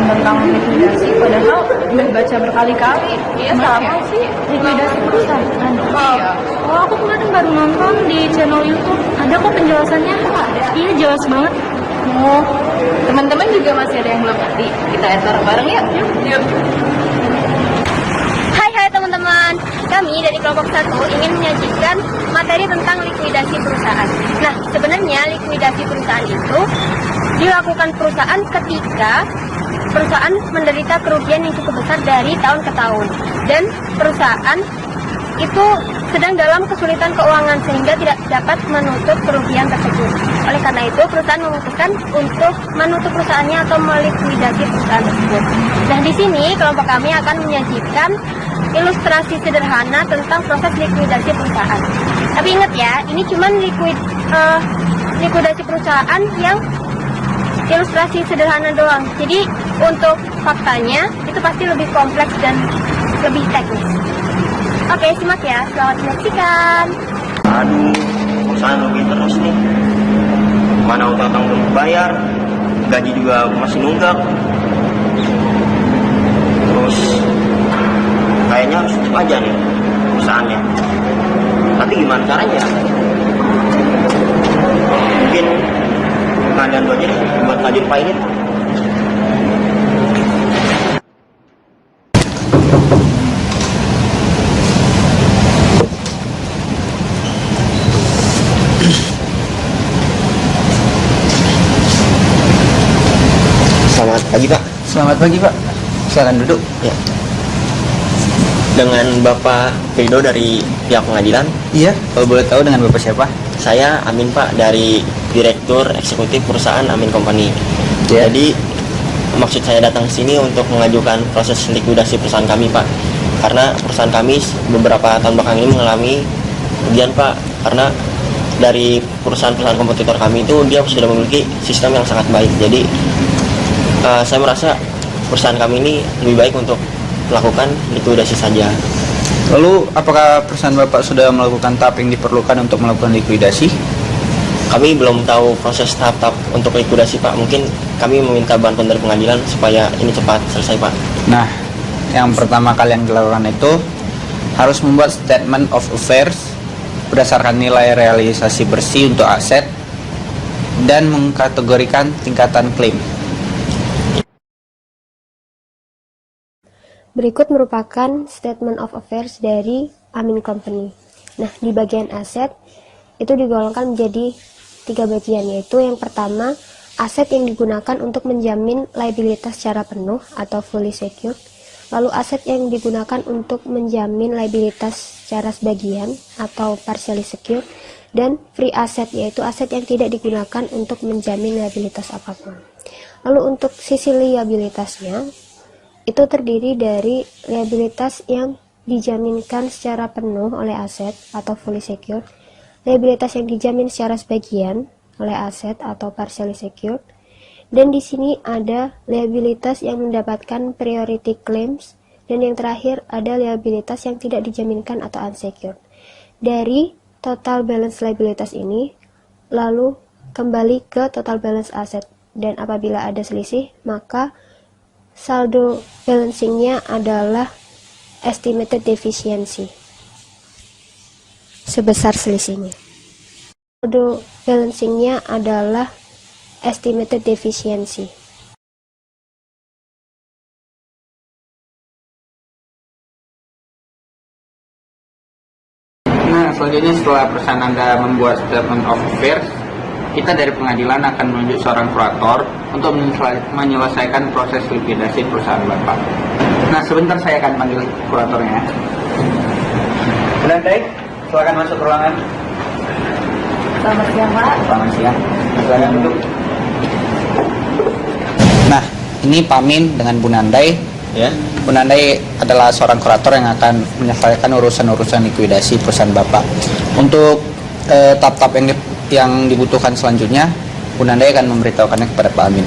penjelasan tentang likuidasi, padahal udah baca berkali-kali. Iya sama sih. Likuidasi perusahaan. Iya. Oh, aku kemarin baru nonton di channel YouTube. Ada kok penjelasannya. Ada. Iya, jelas banget. Oh, teman-teman juga masih ada yang belum ngerti. Kita lihat bareng-bareng yuk. Yuk. Hai teman-teman, kami dari kelompok 1 ingin menyajikan materi tentang likuidasi perusahaan. Nah, sebenarnya likuidasi perusahaan itu dilakukan perusahaan ketika perusahaan menderita kerugian yang cukup besar dari tahun ke tahun. Dan perusahaan itu sedang dalam kesulitan keuangan sehingga tidak dapat menutup kerugian tersebut. Oleh karena itu, perusahaan memutuskan untuk menutup perusahaannya atau melikuidasi perusahaan tersebut. Nah, di sini kelompok kami akan menyajikan ilustrasi sederhana tentang proses likuidasi perusahaan. Tapi ingat ya, ini cuma likuidasi perusahaan yang ilustrasi sederhana doang. Jadi untuk faktanya itu pasti lebih kompleks dan lebih teknis. Oke, simak ya. Selamat menyaksikan. Aduh, perusahaan rugi terus nih. Mana utang belum bayar, gaji juga masih nunggak. Terus kayaknya harus tutup aja nih perusahaannya. Tapi gimana caranya? Mungkin pengadilan dulu aja deh buat ngajuin pilot. Selamat pagi Pak. Selamat pagi Pak, silakan duduk. Ya. Dengan Bapak Rido dari pihak pengadilan. Iya, kalau boleh tahu dengan Bapak siapa? Saya Amin Pak, dari Direktur Eksekutif Perusahaan Amin Company. Ya. Jadi maksud saya datang ke sini untuk mengajukan proses likuidasi perusahaan kami Pak. Karena perusahaan kami beberapa tahun belakangan ini mengalami kerugian Pak. Karena dari perusahaan-perusahaan kompetitor kami itu dia sudah memiliki sistem yang sangat baik. Jadi saya merasa perusahaan kami ini lebih baik untuk melakukan likuidasi saja. Lalu apakah perusahaan Bapak sudah melakukan tahap yang diperlukan untuk melakukan likuidasi? Kami belum tahu proses tahap-tahap untuk likuidasi Pak. Mungkin kami meminta bantuan dari pengadilan supaya ini cepat selesai Pak. Nah, yang pertama kali yang dilakukan itu harus membuat statement of affairs berdasarkan nilai realisasi bersih untuk aset dan mengkategorikan tingkatan klaim. Berikut merupakan statement of affairs dari Amin Company. Nah, di bagian aset itu digolongkan menjadi 3 bagian, yaitu yang pertama, aset yang digunakan untuk menjamin liabilitas secara penuh atau fully secured. Lalu aset yang digunakan untuk menjamin liabilitas secara sebagian atau partially secured. Dan free asset, yaitu aset yang tidak digunakan untuk menjamin liabilitas apapun. Lalu untuk sisi liabilitasnya, itu terdiri dari liabilitas yang dijaminkan secara penuh oleh aset atau fully secured, liabilitas yang dijamin secara sebagian oleh aset atau partially secured, dan di sini ada liabilitas yang mendapatkan priority claims, dan yang terakhir ada liabilitas yang tidak dijaminkan atau unsecured. Dari total balance liabilitas ini lalu kembali ke total balance aset, dan apabila ada selisih maka saldo balancingnya adalah estimated deficiency sebesar selisihnya. Saldo balancingnya adalah estimated deficiency. Nah, selanjutnya setelah perusahaan Anda membuat statement of affairs, kita dari pengadilan akan menunjuk seorang kurator untuk menyelesaikan proses likuidasi perusahaan Bapak. Nah, sebentar saya akan panggil kuratornya. Belandai, silakan masuk ke ruangan. Selamat siang Pak. Selamat siang. Silakan duduk. Nah, ini Pak Min dengan Bu Nandai. Ya. Bu Nandai adalah seorang kurator yang akan menyelesaikan urusan-urusan likuidasi perusahaan Bapak. Untuk tahap-tahap yang dibutuhkan selanjutnya, Bu Nandai akan memberitahukannya kepada Pak Amin.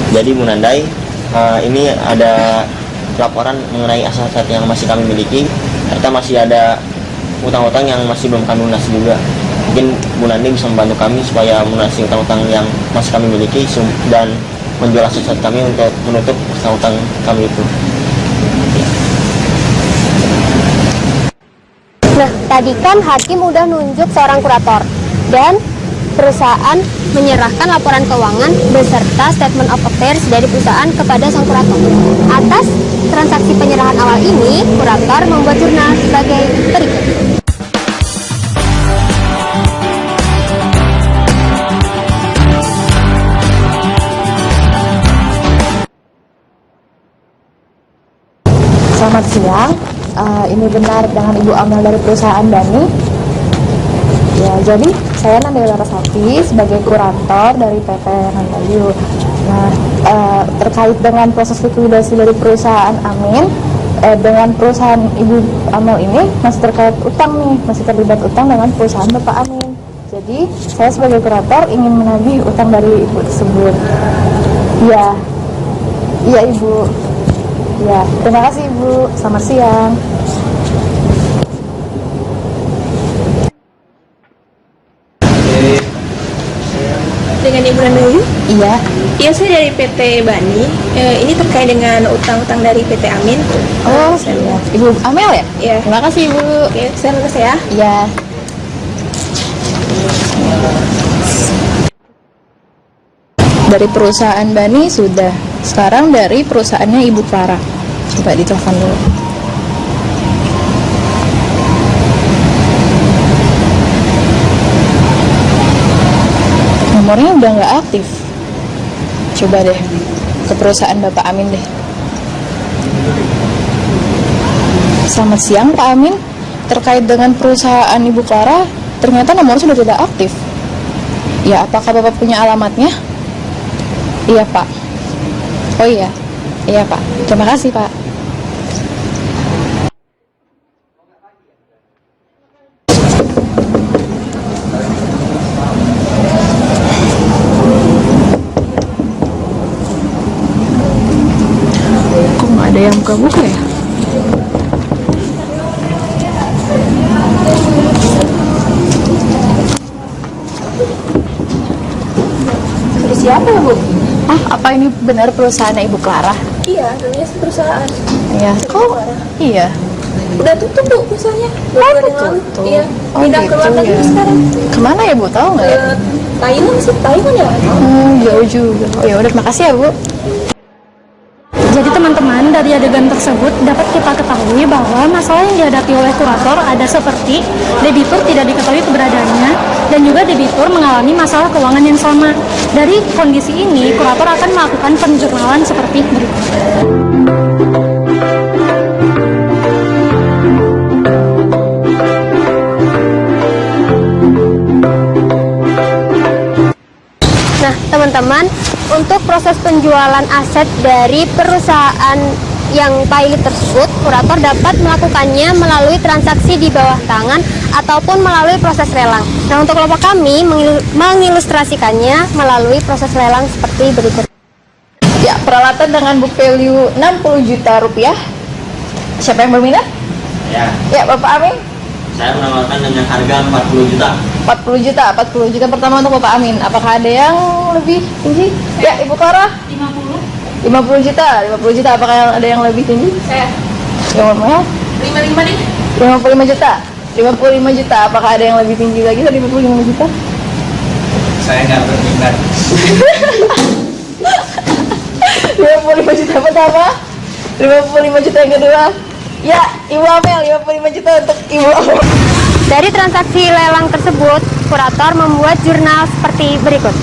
Jadi Bu Nandai, ini ada laporan mengenai aset-aset yang masih kami miliki, serta masih ada utang-utang yang masih belum kami lunasi juga. Mungkin Bu Nandai bisa membantu kami supaya melunasi utang-utang yang masih kami miliki, dan menjual aset kami untuk menutup hutang kami itu. Nah, tadi kan hakim udah nunjuk seorang kurator dan perusahaan menyerahkan laporan keuangan beserta statement of affairs dari perusahaan kepada sang kurator. Atas transaksi penyerahan awal ini, kurator membuat jurnal sebagai berikut. Selamat siang, ini benar dengan Ibu Amel dari perusahaan Bani. Ya, jadi saya Nanda Larasati sebagai kurator dari PT Nandayu. Nah, terkait dengan proses likuidasi dari perusahaan Amin, dengan perusahaan Ibu Amel ini masih terkait utang nih, masih terlibat utang dengan perusahaan Bapak Amin. Jadi saya sebagai kurator ingin menagih utang dari Ibu tersebut. Iya Ibu. Ya, terima kasih Ibu. Selamat siang. Dengan Ibu Nandayu? Iya. Iya, saya dari PT Bani. Ini terkait dengan utang-utang dari PT Amin. Oh, iya. Ibu Amel ya? Iya. Terima kasih Ibu. Oke, saya lulus ya. Iya. Dari perusahaan Bani sudah. Sekarang dari perusahaannya Ibu Clara. Coba ditelepon dulu. Nomornya udah nggak aktif. Coba deh ke perusahaan Bapak Amin deh. Selamat siang Pak Amin. Terkait dengan perusahaan Ibu Clara, ternyata nomor sudah tidak aktif. Ya, apakah Bapak punya alamatnya? Iya Pak. Oh iya. Iya Pak. Terima kasih Pak. Kok nggak ada yang buka-buka ya? Siapa ya Bu? Apa ini benar perusahaannya Ibu Clara? Iya, namanya perusahaan. Iya. Kok? Iya. Udah tutup Bu perusahaannya. Tutup. Iya. Oh, Pindah gitu ke luar negeri ya. sekarang. Kemana ya Bu? Tahu nggak ya? Ke Thailand sih, Thailand ya. Jauh juga. Oh ya udah, makasih ya Bu. Jadi teman-teman, dari adegan tersebut dapat kita ketahui bahwa masalah yang dihadapi oleh kurator ada seperti debitur tidak diketahui keberadaannya dan juga debitur mengalami masalah keuangan yang sama. Dari kondisi ini, kurator akan melakukan penjurnalan seperti berikut. Nah, teman-teman, untuk proses penjualan aset dari perusahaan yang pilot tersebut, kurator dapat melakukannya melalui transaksi di bawah tangan ataupun melalui proses lelang. Nah, untuk kelompok kami mengilustrasikannya melalui proses lelang seperti berikut. Ya, peralatan dengan book value 60 juta rupiah. Siapa yang berminat? Ya, Ya, Bapak Amin. saya menawarkan dengan harga 40 juta. 40 juta pertama untuk Bapak Amin. Apakah ada yang lebih tinggi? Ya, Ibu Clara. 50 juta. Apakah ada yang lebih tinggi? Saya Yang mana? 55 nih. 55 juta. 55 juta. Apakah ada yang lebih tinggi lagi dari 55 juta? Saya nggak berminat. 55 juta pertama. 55 juta yang kedua. Ya, Ibu Amel, 55 juta untuk Ibu Amel. Dari transaksi lelang tersebut, kurator membuat jurnal seperti berikut.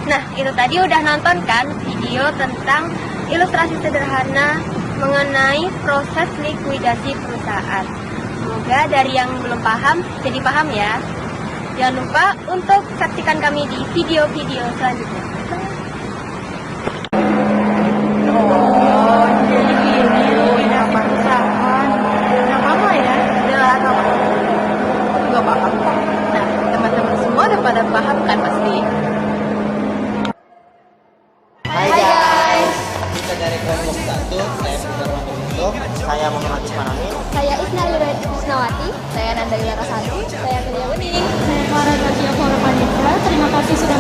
Nah, itu tadi udah nonton kan video tentang ilustrasi sederhana mengenai proses likuidasi perusahaan. Semoga dari yang belum paham jadi paham ya. Jangan lupa untuk saksikan kami di video-video selanjutnya. Udah pada paham kan pasti? Hai guys, kita dari kelompok 1, saya Putar Manto, saya Muhammad Ismanamin. Saya Isna Wisnawati. Saya Nanda Wilara Santi. Saya Kuliah Uning. Saya Farah Raja Fora Panitra. Terima kasih sudah